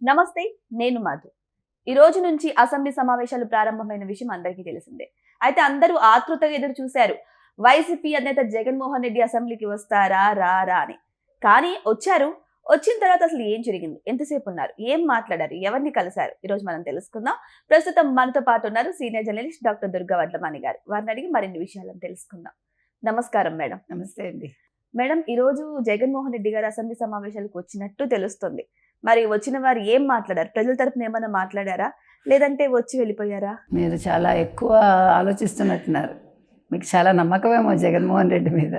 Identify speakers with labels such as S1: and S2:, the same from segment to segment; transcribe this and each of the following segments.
S1: నమస్తే, నేను మధు. ఈ రోజు నుంచి అసెంబ్లీ సమావేశాలు ప్రారంభమైన విషయం అందరికీ తెలిసిందే. అయితే అందరూ ఆతృతగా ఎదురు చూశారు. వైసీపీ అధినేత జగన్మోహన్ రెడ్డి అసెంబ్లీకి వస్తారా రారా అని. కానీ వచ్చారు. వచ్చిన తర్వాత అసలు ఏం జరిగింది, ఎంతసేపు ఉన్నారు, ఏం మాట్లాడారు, ఎవరిని కలిశారు, ఈ రోజు మనం తెలుసుకుందాం. ప్రస్తుతం మనతో పాటు ఉన్నారు senior journalist doctor Durga Vadlamani గారు. వారిని అడిగి మరిన్ని విషయాలను తెలుసుకుందాం. నమస్కారం మేడం.
S2: నమస్తే అండి.
S1: మేడం, ఈ రోజు జగన్మోహన్ రెడ్డి గారు అసెంబ్లీ సమావేశాలకు వచ్చినట్టు తెలుస్తుంది. మరి వచ్చిన వారు ఏం మాట్లాడారు? ప్రజల తరపున ఏమైనా మాట్లాడారా, లేదంటే వచ్చి వెళ్ళిపోయారా?
S2: మీరు చాలా ఎక్కువ ఆలోచిస్తున్నట్టున్నారు. మీకు చాలా నమ్మకమేమో జగన్మోహన్ రెడ్డి మీద.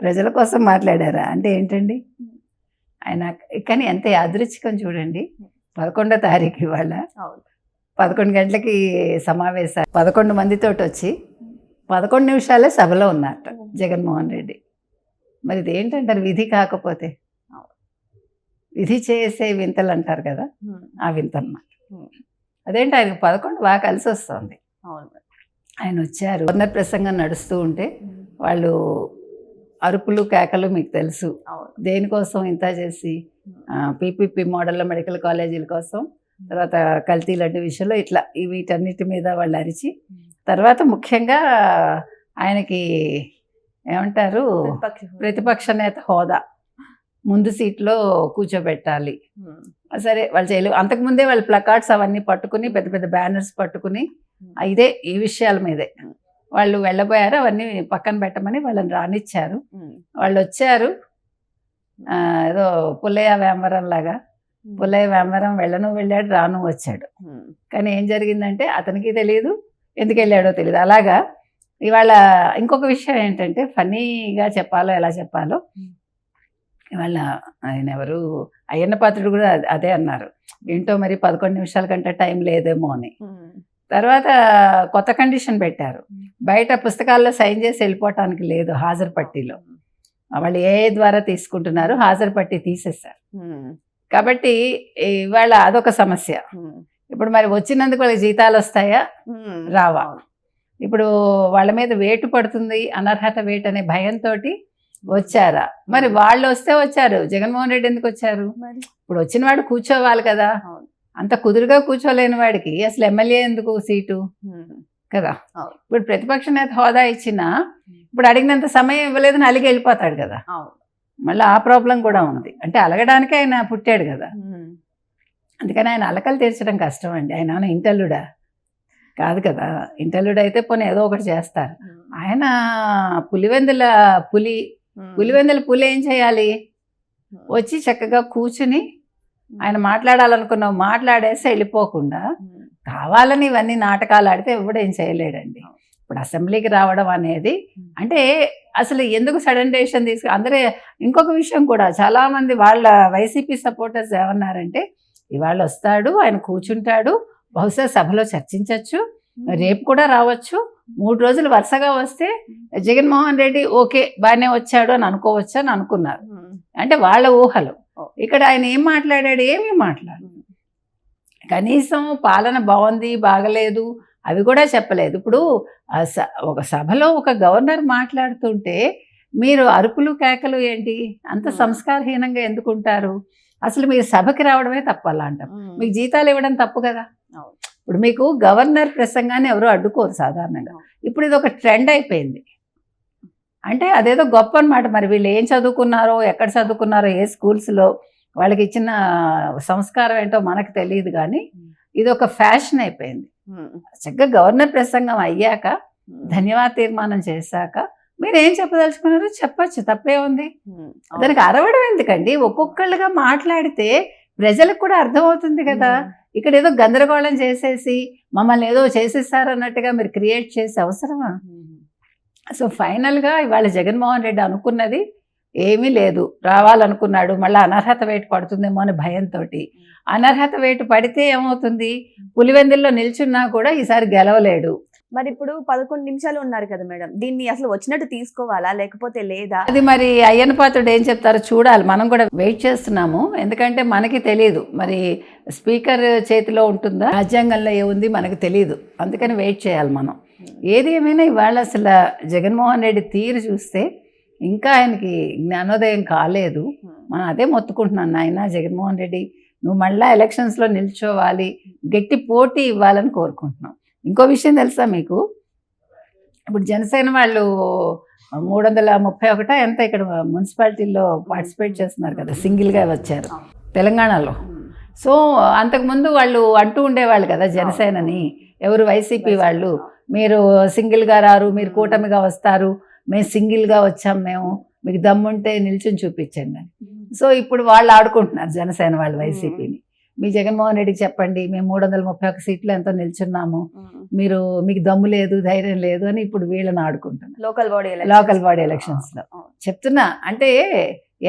S2: ప్రజల కోసం మాట్లాడారా అంటే ఏంటండి ఆయన? కానీ ఎంత యాదృచ్ఛికం చూడండి. 11వ తారీఖు ఇవాళ 11 గంటలకి సమావేశాలు, 11 మందితోటి వచ్చి 11 నిమిషాలే సభలో ఉన్నట్ట జగన్మోహన్ రెడ్డి. మరి ఇది ఏంటంటారు? విధి కాకపోతే విధి చేసే వింతలు అంటారు కదా, ఆ వింత అన్నమాట. అదేంటి ఆయనకు 11 బాగా కలిసి వస్తుంది. ఆయన వచ్చారు, గవర్నర్ ప్రసంగం నడుస్తూ ఉంటే వాళ్ళు అరుపులు కేకలు మీకు తెలుసు. దేనికోసం ఇంత చేసి పీపీపీ మోడల్లో మెడికల్ కాలేజీల కోసం, తర్వాత కల్తీ లాంటి విషయంలో ఇట్లా వీటన్నిటి మీద వాళ్ళు అరిచి, తర్వాత ముఖ్యంగా ఆయనకి ఏమంటారు, ప్రతిపక్ష నేత హోదా ముందు సీట్లో కూర్చోబెట్టాలి. సరే వాళ్ళు చేయలేవు. అంతకుముందే వాళ్ళు ప్లకార్డ్స్ అవన్నీ పట్టుకుని, పెద్ద పెద్ద బ్యానర్స్ పట్టుకుని ఇదే ఈ విషయాల మీదే వాళ్ళు వెళ్ళబోయారు. అవన్నీ పక్కన పెట్టమని వాళ్ళని రానిచ్చారు. వాళ్ళు వచ్చారు ఏదో పుల్లయ్య వేమవరం లాగా. పుల్లయ్య వేమవరం వెళ్ళాడు, రాను వచ్చాడు. కానీ ఏం జరిగిందంటే అతనికి తెలియదు, ఎందుకు వెళ్ళాడో తెలియదు. అలాగా ఇవాళ ఇంకొక విషయం ఏంటంటే, ఫన్నీగా చెప్పాలో ఎలా చెప్పాలో, ఇవాళ ఆయన ఎవరు అయ్యన్న పాత్రుడు కూడా అదే అన్నారు. ఏంటో మరి 11 నిమిషాల కంటే టైం లేదేమో అని. తర్వాత కొత్త కండిషన్ పెట్టారు, బయట పుస్తకాల్లో సైన్ చేసి వెళ్ళిపోవటానికి లేదు, హాజరు పట్టీలో. వాళ్ళు ఏ ద్వారా తీసుకుంటున్నారు, హాజరు పట్టీ తీసేశారు. కాబట్టి ఇవాళ అదొక సమస్య. ఇప్పుడు మరి వచ్చినందుకు వాళ్ళకి జీతాలు వస్తాయా, రావా? ఇప్పుడు వాళ్ళ మీద వేటు పడుతుంది, అనర్హత వేటు అనే భయంతో వచ్చారా? మరి వాళ్ళు వస్తే వచ్చారు, జగన్మోహన్ రెడ్డి ఎందుకు వచ్చారు? ఇప్పుడు వచ్చిన వాడు కూర్చోవాలి కదా. అంత కుదురుగా కూర్చోలేని వాడికి అసలు ఎమ్మెల్యే ఎందుకు సీటు కదా. ఇప్పుడు ప్రతిపక్ష నేత హోదా ఇచ్చినా ఇప్పుడు అడిగినంత సమయం ఇవ్వలేదని అలిగి వెళ్ళిపోతాడు కదా. మళ్ళీ ఆ ప్రాబ్లం కూడా ఉంది. అంటే అలగడానికి ఆయన పుట్టాడు కదా, అందుకని ఆయన అలకలు తీర్చడం కష్టం అండి. ఆయన ఇంటల్లుడా కాదు కదా. ఇంటల్లుడు అయితే పోనీ ఏదో ఒకటి చేస్తారు. ఆయన పులివెందుల పులి ఏం చేయాలి? వచ్చి చక్కగా కూర్చుని ఆయన మాట్లాడాలనుకున్నావు మాట్లాడేసి వెళ్ళిపోకుండా, కావాలని ఇవన్నీ నాటకాలు ఆడితే ఎవడేం చేయలేడండి. ఇప్పుడు అసెంబ్లీకి రావడం అనేది అంటే అసలు ఎందుకు సడన్ డెసిషన్ అందరూ. ఇంకొక విషయం కూడా, చాలామంది వాళ్ళ వైసీపీ సపోర్టర్స్ ఏమన్నారంటే, ఇవాళ వస్తాడు, ఆయన కూర్చుంటాడు, బహుశా సభలో చర్చించవచ్చు, రేపు కూడా రావచ్చు, 3 రోజులు వరుసగా వస్తే జగన్మోహన్ రెడ్డి ఓకే బాగానే వచ్చాడు అని అనుకోవచ్చు అని అనుకున్నారు. అంటే వాళ్ళ ఊహలు. ఇక్కడ ఆయన ఏం మాట్లాడాడు? ఏమీ మాట్లాడు. కనీసం పాలన బాగుంది బాగలేదు అవి కూడా చెప్పలేదు. ఇప్పుడు ఒక సభలో ఒక గవర్నర్ మాట్లాడుతుంటే మీరు అరుపులు కేకలు ఏంటి? అంత సంస్కారహీనంగా ఎందుకుంటారు? అసలు మీరు సభకి రావడమే తప్పు. అలా అంటాం. మీకు జీతాలు ఇవ్వడం తప్పు కదా. ఇప్పుడు మీకు గవర్నర్ ప్రసంగాన్ని ఎవరు అడ్డుకోరు సాధారణంగా. ఇప్పుడు ఇది ఒక ట్రెండ్ అయిపోయింది. అంటే అదేదో గొప్ప అనమాట. మరి వీళ్ళు ఏం చదువుకున్నారో, ఎక్కడ చదువుకున్నారో, ఏ స్కూల్స్లో, వాళ్ళకి ఇచ్చిన సంస్కారం ఏంటో మనకు తెలియదు. కానీ ఇది ఒక ఫ్యాషన్ అయిపోయింది. చక్కగా గవర్నర్ ప్రసంగం అయ్యాక, ధన్యవాద తీర్మానం చేశాక మీరు ఏం చెప్పదలుచుకున్నారో చెప్పచ్చు, తప్పే ఉంది. దానికి అరవడం ఎందుకండి? ఒక్కొక్కళ్ళుగా మాట్లాడితే ప్రజలకు కూడా అర్థమవుతుంది కదా. ఇక్కడ ఏదో గందరగోళం చేసేసి మమ్మల్ని ఏదో చేసేసారు అన్నట్టుగా మీరు క్రియేట్ చేసే అవసరమా? సో ఫైనల్గా ఇవాళ జగన్మోహన్ రెడ్డి అనుకున్నది ఏమీ లేదు. రావాలనుకున్నాడు, మళ్ళీ అనర్హత వేటు పడుతుందేమో అని భయంతో. అనర్హత వేటు పడితే ఏమవుతుంది? పులివెందుల్లో నిల్చున్నా కూడా ఈసారి గెలవలేడు.
S1: మరి ఇప్పుడు 11 నిమిషాలు ఉన్నారు కదా మేడం, దీన్ని అసలు వచ్చినట్టు తీసుకోవాలా లేకపోతే లేదా?
S2: అది మరి అయ్యన్న పాత్రుడు ఏం చెప్తారో చూడాలి. మనం కూడా వెయిట్ చేస్తున్నాము. ఎందుకంటే మనకి తెలియదు మరి స్పీకర్ చేతిలో ఉంటుందా, రాజ్యాంగంలో ఏముంది మనకు తెలియదు. అందుకని వెయిట్ చేయాలి మనం. ఏది ఏమైనా ఇవాళ అసలు జగన్మోహన్ రెడ్డి తీరు చూస్తే ఇంకా ఆయనకి జ్ఞానోదయం కాలేదు. మనం అదే మొత్తుకుంటున్నాను, నాయన జగన్మోహన్ రెడ్డి నువ్వు మళ్ళీ ఎలక్షన్స్లో నిల్చోవాలి, గట్టి పోటీ ఇవ్వాలని కోరుకుంటున్నాం. ఇంకో విషయం తెలుసా మీకు, ఇప్పుడు జనసేన వాళ్ళు 331 ఎంత ఇక్కడ మున్సిపాలిటీల్లో పార్టిసిపేట్ చేస్తున్నారు కదా, సింగిల్గా వచ్చారు తెలంగాణలో. సో అంతకుముందు వాళ్ళు అంటూ ఉండేవాళ్ళు కదా జనసేనని, ఎవరు వైసీపీ వాళ్ళు, మీరు సింగిల్గా రారు, మీరు కూటమిగా వస్తారు, మేము సింగిల్గా వచ్చాం, మేము మీకు దమ్ముంటే నిల్చుని చూపించండి అని. సో ఇప్పుడు వాళ్ళు ఆడుకుంటున్నారు జనసేన వాళ్ళు వైసీపీని. మీ జగన్మోహన్ రెడ్డికి చెప్పండి, మేము 331 సీట్లు ఎంతో నిల్చున్నాము, మీకు దమ్ము లేదు, ధైర్యం లేదు అని ఇప్పుడు వీళ్ళని ఆడుకుంటున్నారు లోకల్ బాడీ ఎలక్షన్స్లో. చెప్తున్నా అంటే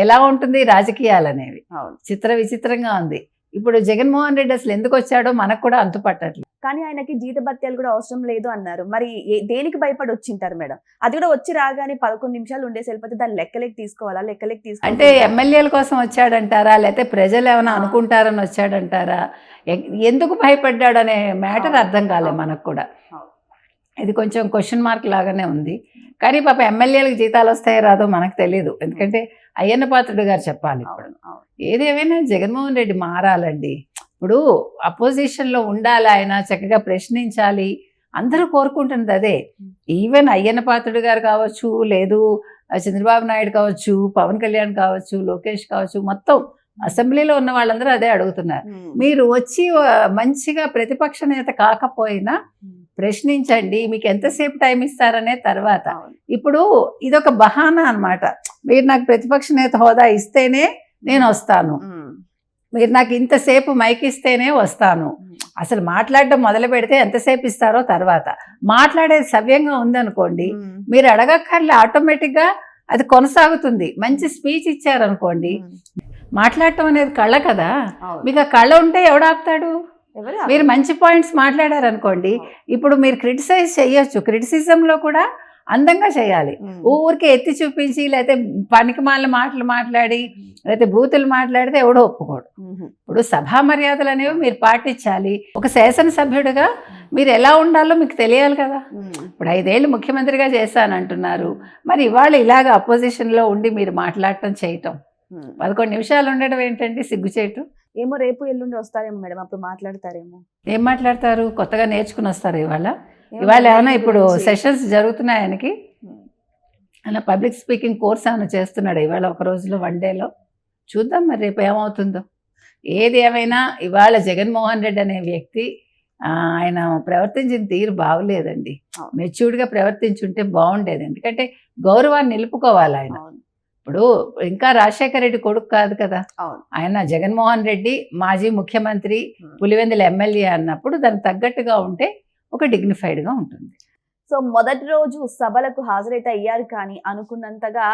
S2: ఎలా ఉంటుంది రాజకీయాలు అనేవి, విచిత్రంగా ఉంది. ఇప్పుడు జగన్మోహన్ రెడ్డి అసలు ఎందుకు వచ్చాడో మనకు కూడా అంతుపట్టట్లేదు.
S1: కానీ ఆయనకి జీతభత్యాలు కూడా అవసరం లేదు అన్నారు. మరి దేనికి భయపడి వచ్చింటారు మేడం? అది కూడా వచ్చి రాగానే 11 నిమిషాలు ఉండేసి వెళ్ళిపోతే దాన్ని లెక్కలేకి తీసుకోవాలా?
S2: అంటే ఎమ్మెల్యేల కోసం వచ్చాడంటారా, లేకపోతే ప్రజలు ఏమైనా అనుకుంటారని వచ్చాడంటారా, ఎందుకు భయపడ్డాడు అనే మ్యాటర్ అర్థం కాలే మనకు కూడా. ఇది కొంచెం క్వశ్చన్ మార్క్ లాగానే ఉంది. కానీ పాప ఎమ్మెల్యేలకు జీతాలు వస్తాయో రాదో మనకు తెలియదు, ఎందుకంటే అయ్యన్న పాత్రుడు గారు చెప్పాలి. ఇప్పుడు ఏదేమైనా జగన్మోహన్ రెడ్డి మారాలండి. ఇప్పుడు అపోజిషన్లో ఉండాలి, ఆయన చక్కగా ప్రశ్నించాలి, అందరూ కోరుకుంటున్నది అదే. ఈవెన్ అయ్యన్న పాత్రుడు గారు కావచ్చు, లేదు చంద్రబాబు నాయుడు కావచ్చు, పవన్ కళ్యాణ్ కావచ్చు, లోకేష్ కావచ్చు, మొత్తం అసెంబ్లీలో ఉన్న వాళ్ళందరూ అదే అడుగుతున్నారు. మీరు వచ్చి మంచిగా ప్రతిపక్ష నేత కాకపోయినా ప్రశ్నించండి, మీకు ఎంతసేపు టైం ఇస్తారనే తర్వాత. ఇప్పుడు ఇదొక బహానా అన్నమాట. మీరు నాకు ప్రతిపక్ష నేత హోదా ఇస్తేనే నేను వస్తాను, మీరు నాకు ఇంతసేపు మైక్ ఇస్తేనే వస్తాను. అసలు మాట్లాడడం మొదలు పెడితే ఎంతసేపు ఇస్తారో తర్వాత. మాట్లాడేది సవ్యంగా ఉందనుకోండి, మీరు అడగక్కర్లే, ఆటోమేటిక్గా అది కొనసాగుతుంది. మంచి స్పీచ్ ఇచ్చారనుకోండి, మాట్లాడటం అనేది కళ కదా, మీకు ఆ కళ ఉంటే ఎవడాపుతాడు? మీరు మంచి పాయింట్స్ మాట్లాడారనుకోండి, ఇప్పుడు మీరు క్రిటిసైజ్ చేయొచ్చు, క్రిటిసిజంలో కూడా అందంగా చేయాలి. ఊరికే ఎత్తి చూపించి లేకపోతే పనికిమాలిన మాటలు మాట్లాడి లేకపోతే బూతులు మాట్లాడితే ఎవడో ఒప్పుకోడు. ఇప్పుడు సభా మర్యాదలు అనేవి మీరు పాటించాలి. ఒక శాసనసభ్యుడిగా మీరు ఎలా ఉండాలో మీకు తెలియాలి కదా. ఇప్పుడు 5 ఏళ్ళు ముఖ్యమంత్రిగా చేశానంటున్నారు, మరి ఇవాళ ఇలాగ అపోజిషన్లో ఉండి మీరు మాట్లాడటం చేయటం, 11 నిమిషాలు ఉండడం ఏంటండి సిగ్గుచేటు?
S1: ఏమో రేపు ఎల్లుండి వస్తారేమో మేడం, అప్పుడు మాట్లాడతారేమో.
S2: ఏం మాట్లాడతారు? కొత్తగా నేర్చుకుని వస్తారు. ఇవాళ ఏమైనా ఇప్పుడు సెషన్స్ జరుగుతున్నాయి ఆయనకి, అలా పబ్లిక్ స్పీకింగ్ కోర్స్ ఏమైనా చేస్తున్నాడు ఇవాళ ఒక రోజులో, 1 డేలో. చూద్దాం మరి రేపు ఏమవుతుందో. ఏది ఏమైనా ఇవాళ జగన్మోహన్ రెడ్డి అనే వ్యక్తి ఆయన ప్రవర్తించిన తీరు బాగలేదండి. మెచ్యూర్డ్గా ప్రవర్తించుంటే బాగుండేది, ఎందుకంటే గౌరవాన్ని నిలుపుకోవాలి ఆయన. ఇప్పుడు ఇంకా రాజశేఖర రెడ్డి కొడుకు కాదు కదా ఆయన. జగన్మోహన్ రెడ్డి మాజీ ముఖ్యమంత్రి, పులివెందుల ఎమ్మెల్యే అన్నప్పుడు దానికి తగ్గట్టుగా ఉంటే ఒక డిగ్నిఫైడ్గా ఉంటుంది.
S1: సో మొదటి రోజు సభలకు హాజరైతే అయ్యారు, కానీ అనుకున్నంతగా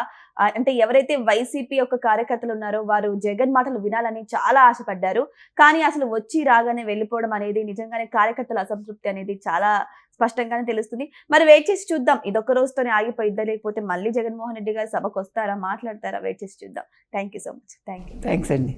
S1: అంటే ఎవరైతే వైసీపీ యొక్క కార్యకర్తలు ఉన్నారో వారు జగన్ మాటలు వినాలని చాలా ఆశపడ్డారు. కానీ అసలు వచ్చి రాగానే వెళ్ళిపోవడం అనేది నిజంగానే కార్యకర్తల అసంతృప్తి అనేది చాలా స్పష్టంగానే తెలుస్తుంది. మరి వెయిట్ చేసి చూద్దాం, ఇదొక్క రోజుతోనే ఆగిపోయిద్దా, లేకపోతే మళ్ళీ జగన్మోహన్ రెడ్డి గారు సభకు వస్తారా, మాట్లాడతారా? వెయిట్ చేసి చూద్దాం. Thank you so much.
S2: Thanks అండి.